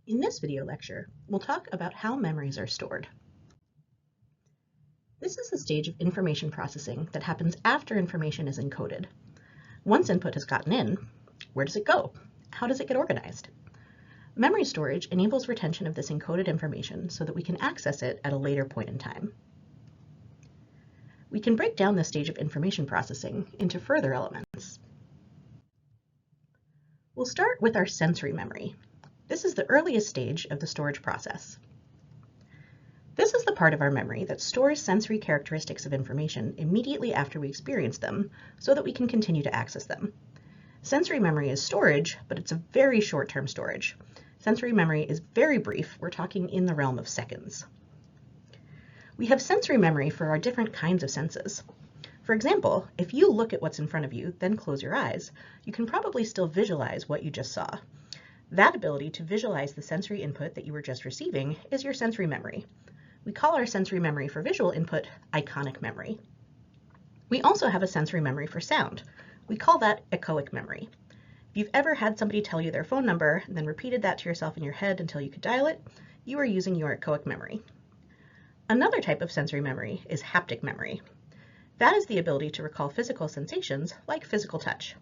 In this video lecture, we'll talk about how memories are stored. This is the stage of information processing that happens after information is encoded. Once input has gotten in, where does it go? How does it get organized? Memory storage enables retention of this encoded information so that we can access it at a later point in time. We can break down this stage of information processing into further elements. We'll start with our sensory memory. This is the earliest stage of the storage process. This is the part of our memory that stores sensory characteristics of information immediately after we experience them so that we can continue to access them. Sensory memory is storage, but it's a very short-term storage. Sensory memory is very brief. We're talking in the realm of seconds. We have sensory memory for our different kinds of senses. For example, if you look at what's in front of you, then close your eyes, you can probably still visualize what you just saw. That ability to visualize the sensory input that you were just receiving is your sensory memory. We call our sensory memory for visual input iconic memory. We also have a sensory memory for sound. We call that echoic memory. If you've ever had somebody tell you their phone number and then repeated that to yourself in your head until you could dial it, you are using your echoic memory. Another type of sensory memory is haptic memory. That is the ability to recall physical sensations like physical touch.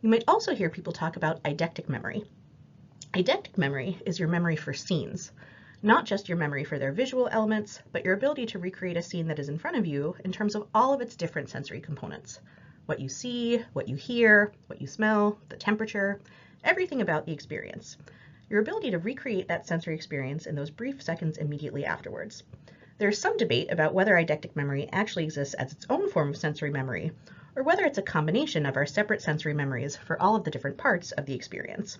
You might also hear people talk about eidetic memory. Eidetic memory is your memory for scenes, not just your memory for their visual elements, but your ability to recreate a scene that is in front of you in terms of all of its different sensory components. What you see, what you hear, what you smell, the temperature, everything about the experience. Your ability to recreate that sensory experience in those brief seconds immediately afterwards. There's some debate about whether eidetic memory actually exists as its own form of sensory memory, or whether it's a combination of our separate sensory memories for all of the different parts of the experience.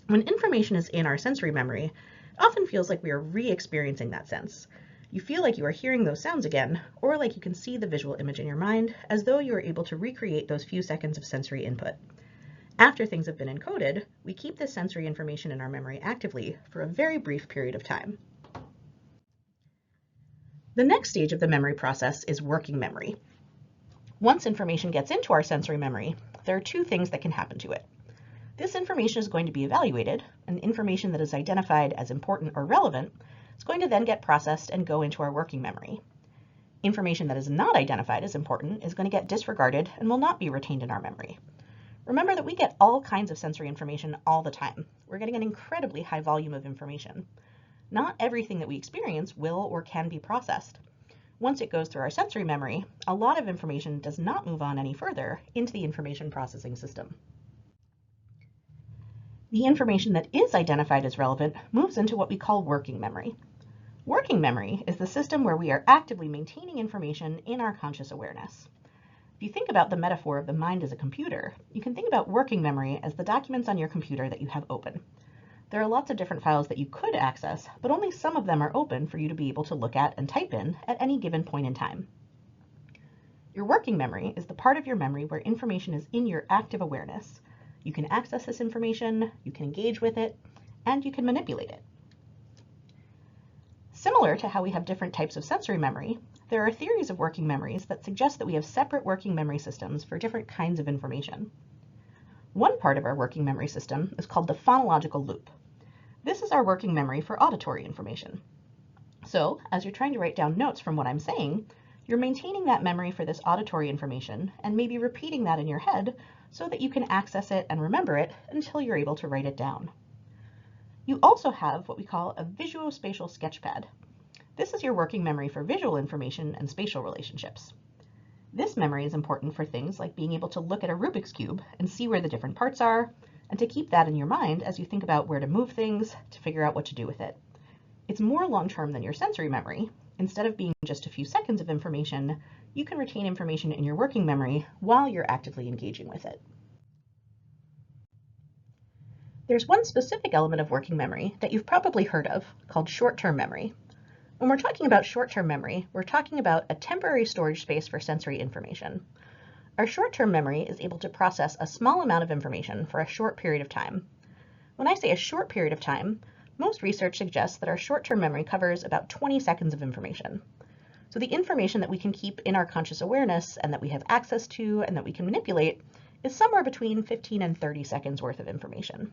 When information is in our sensory memory, it often feels like we are re-experiencing that sense. You feel like you are hearing those sounds again, or like you can see the visual image in your mind, as though you are able to recreate those few seconds of sensory input. After things have been encoded, we keep this sensory information in our memory actively for a very brief period of time. The next stage of the memory process is working memory. Once information gets into our sensory memory, there are two things that can happen to it. This information is going to be evaluated, and information that is identified as important or relevant is going to then get processed and go into our working memory. Information that is not identified as important is going to get disregarded and will not be retained in our memory. Remember that we get all kinds of sensory information all the time. We're getting an incredibly high volume of information. Not everything that we experience will or can be processed. Once it goes through our sensory memory, a lot of information does not move on any further into the information processing system. The information that is identified as relevant moves into what we call working memory. Working memory is the system where we are actively maintaining information in our conscious awareness. If you think about the metaphor of the mind as a computer, you can think about working memory as the documents on your computer that you have open. There are lots of different files that you could access, but only some of them are open for you to be able to look at and type in at any given point in time. Your working memory is the part of your memory where information is in your active awareness. You can access this information, you can engage with it, and you can manipulate it. Similar to how we have different types of sensory memory, there are theories of working memories that suggest that we have separate working memory systems for different kinds of information. One part of our working memory system is called the phonological loop. This is our working memory for auditory information. So, as you're trying to write down notes from what I'm saying, you're maintaining that memory for this auditory information and maybe repeating that in your head so that you can access it and remember it until you're able to write it down. You also have what we call a visuospatial sketchpad. This is your working memory for visual information and spatial relationships. This memory is important for things like being able to look at a Rubik's Cube and see where the different parts are, and to keep that in your mind as you think about where to move things to figure out what to do with it. It's more long-term than your sensory memory. Instead of being just a few seconds of information, you can retain information in your working memory while you're actively engaging with it. There's one specific element of working memory that you've probably heard of called short-term memory. When we're talking about short-term memory, we're talking about a temporary storage space for sensory information. Our short-term memory is able to process a small amount of information for a short period of time. When I say a short period of time, most research suggests that our short-term memory covers about 20 seconds of information. So the information that we can keep in our conscious awareness and that we have access to and that we can manipulate is somewhere between 15 and 30 seconds worth of information.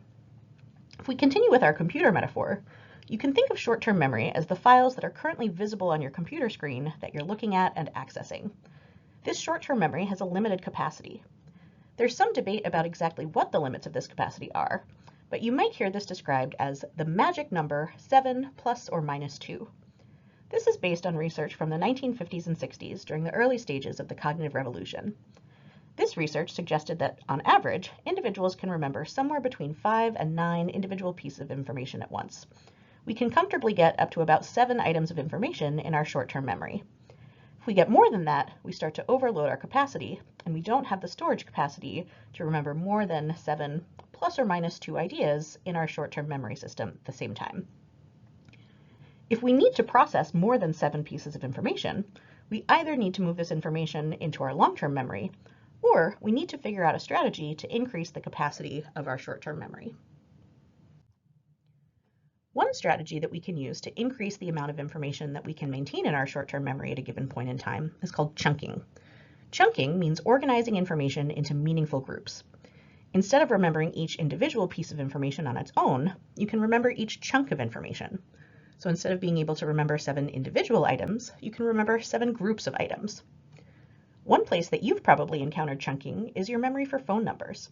we continue with our computer metaphor, you can think of short-term memory as the files that are currently visible on your computer screen that you're looking at and accessing. This short-term memory has a limited capacity. There's some debate about exactly what the limits of this capacity are, but you might hear this described as the magic number 7 plus or minus 2. This is based on research from the 1950s and 60s during the early stages of the cognitive revolution. This research suggested that, on average, individuals can remember somewhere between 5 and 9 individual pieces of information at once. We can comfortably get up to about 7 items of information in our short-term memory. If we get more than that, we start to overload our capacity, and we don't have the storage capacity to remember more than 7 plus or minus 2 ideas in our short-term memory system at the same time. If we need to process more than 7 pieces of information, we either need to move this information into our long-term memory, or we need to figure out a strategy to increase the capacity of our short-term memory. One strategy that we can use to increase the amount of information that we can maintain in our short-term memory at a given point in time is called chunking. Chunking means organizing information into meaningful groups. Instead of remembering each individual piece of information on its own, you can remember each chunk of information. So instead of being able to remember 7 individual items, you can remember 7 groups of items. One place that you've probably encountered chunking is your memory for phone numbers.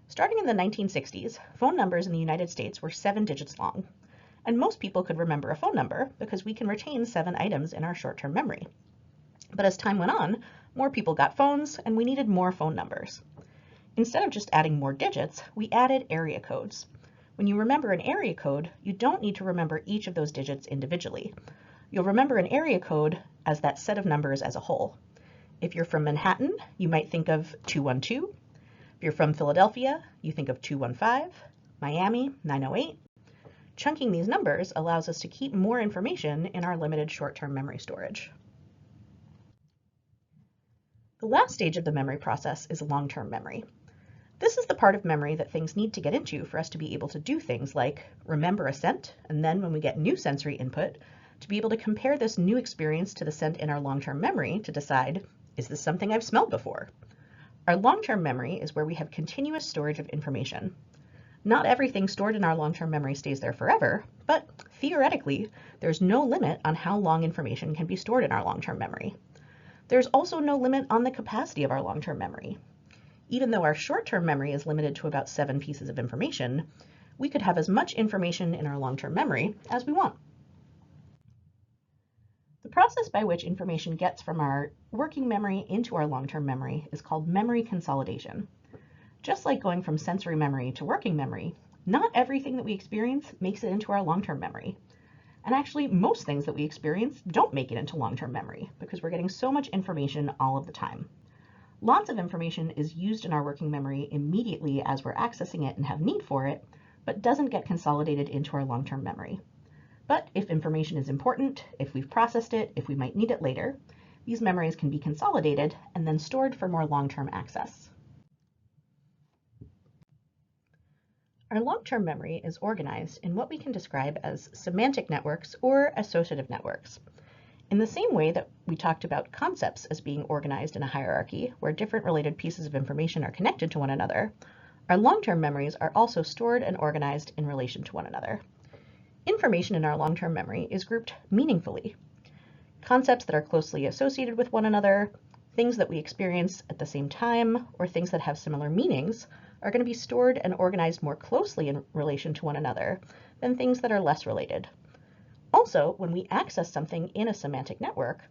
Starting in the 1960s, phone numbers in the United States were 7 digits long, and most people could remember a phone number because we can retain 7 items in our short-term memory. But as time went on, more people got phones and we needed more phone numbers. Instead of just adding more digits, we added area codes. When you remember an area code, you don't need to remember each of those digits individually. You'll remember an area code as that set of numbers as a whole. If you're from Manhattan, you might think of 212. If you're from Philadelphia, you think of 215, Miami, 908. Chunking these numbers allows us to keep more information in our limited short-term memory storage. The last stage of the memory process is long-term memory. This is the part of memory that things need to get into for us to be able to do things like remember a scent, and then when we get new sensory input, to be able to compare this new experience to the scent in our long-term memory to decide, is this something I've smelled before? Our long-term memory is where we have continuous storage of information. Not everything stored in our long-term memory stays there forever, but theoretically, there's no limit on how long information can be stored in our long-term memory. There's also no limit on the capacity of our long-term memory. Even though our short-term memory is limited to about 7 pieces of information, we could have as much information in our long-term memory as we want. The process by which information gets from our working memory into our long-term memory is called memory consolidation. Just like going from sensory memory to working memory, not everything that we experience makes it into our long-term memory. And actually, most things that we experience don't make it into long-term memory because we're getting so much information all of the time. Lots of information is used in our working memory immediately as we're accessing it and have need for it, but doesn't get consolidated into our long-term memory. But if information is important, if we've processed it, if we might need it later, these memories can be consolidated and then stored for more long-term access. Our long-term memory is organized in what we can describe as semantic networks or associative networks. In the same way that we talked about concepts as being organized in a hierarchy where different related pieces of information are connected to one another, our long-term memories are also stored and organized in relation to one another. Information in our long-term memory is grouped meaningfully. Concepts that are closely associated with one another, things that we experience at the same time, or things that have similar meanings are going to be stored and organized more closely in relation to one another than things that are less related. Also, when we access something in a semantic network,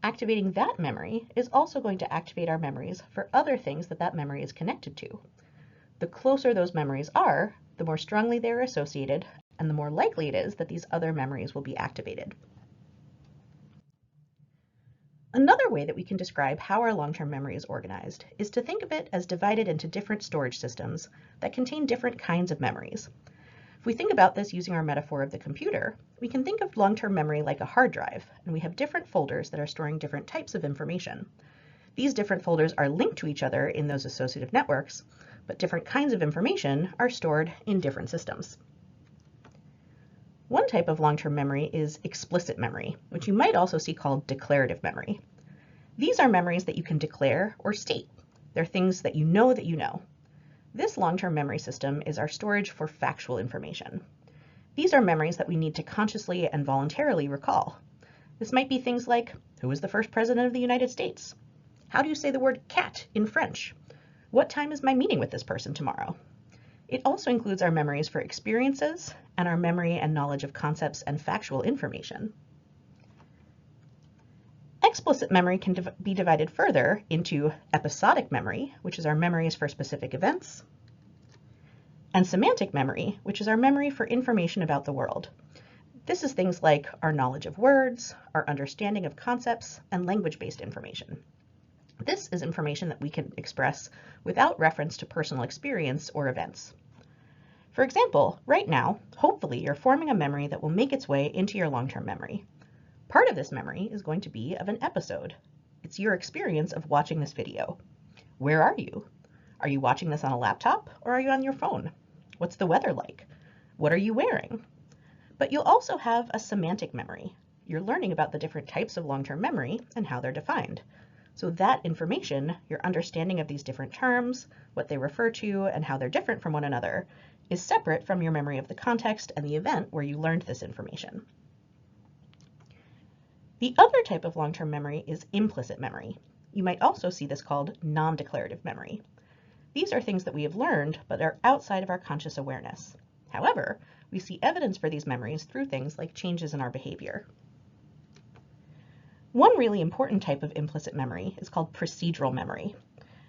activating that memory is also going to activate our memories for other things that that memory is connected to. The closer those memories are, the more strongly they're associated, and the more likely it is that these other memories will be activated. Another way that we can describe how our long-term memory is organized is to think of it as divided into different storage systems that contain different kinds of memories. If we think about this using our metaphor of the computer, we can think of long-term memory like a hard drive, and we have different folders that are storing different types of information. These different folders are linked to each other in those associative networks, but different kinds of information are stored in different systems. One type of long-term memory is explicit memory, which you might also see called declarative memory. These are memories that you can declare or state. They're things that you know that you know. This long-term memory system is our storage for factual information. These are memories that we need to consciously and voluntarily recall. This might be things like, who was the first president of the United States? How do you say the word cat in French? What time is my meeting with this person tomorrow? It also includes our memories for experiences and our memory and knowledge of concepts and factual information. Explicit memory can be divided further into episodic memory, which is our memories for specific events, and semantic memory, which is our memory for information about the world. This is things like our knowledge of words, our understanding of concepts, and language-based information. This is information that we can express without reference to personal experience or events. For example, right now, hopefully you're forming a memory that will make its way into your long-term memory. Part of this memory is going to be of an episode. It's your experience of watching this video. Where are you? Are you watching this on a laptop or are you on your phone? What's the weather like? What are you wearing? But you'll also have a semantic memory. You're learning about the different types of long-term memory and how they're defined. So that information, your understanding of these different terms, what they refer to, and how they're different from one another, is separate from your memory of the context and the event where you learned this information. The other type of long-term memory is implicit memory. You might also see this called non-declarative memory. These are things that we have learned but are outside of our conscious awareness. However, we see evidence for these memories through things like changes in our behavior. One really important type of implicit memory is called procedural memory.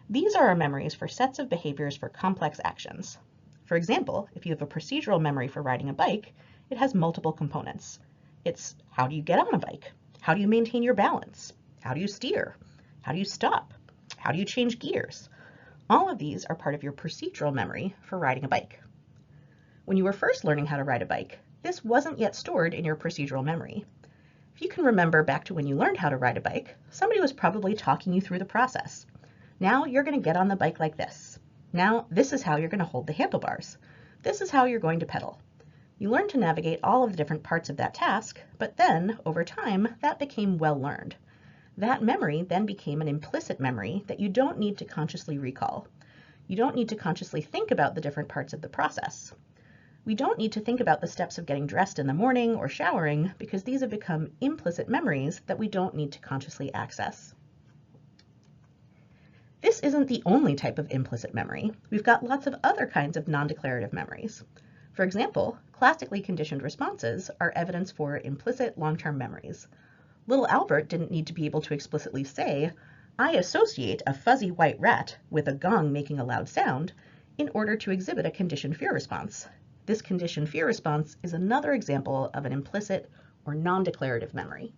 These are our memories for sets of behaviors for complex actions. For example, if you have a procedural memory for riding a bike, it has multiple components. It's how do you get on a bike? How do you maintain your balance? How do you steer? How do you stop? How do you change gears? All of these are part of your procedural memory for riding a bike. When you were first learning how to ride a bike, this wasn't yet stored in your procedural memory. If you can remember back to when you learned how to ride a bike, somebody was probably talking you through the process. Now you're going to get on the bike like this. Now this is how you're going to hold the handlebars. This is how you're going to pedal. You learn to navigate all of the different parts of that task, but then, over time, that became well learned. That memory then became an implicit memory that you don't need to consciously recall. You don't need to consciously think about the different parts of the process. We don't need to think about the steps of getting dressed in the morning or showering because these have become implicit memories that we don't need to consciously access. This isn't the only type of implicit memory. We've got lots of other kinds of non-declarative memories. For example, classically conditioned responses are evidence for implicit long-term memories. Little Albert didn't need to be able to explicitly say, I associate a fuzzy white rat with a gong making a loud sound in order to exhibit a conditioned fear response. This conditioned fear response is another example of an implicit or non-declarative memory.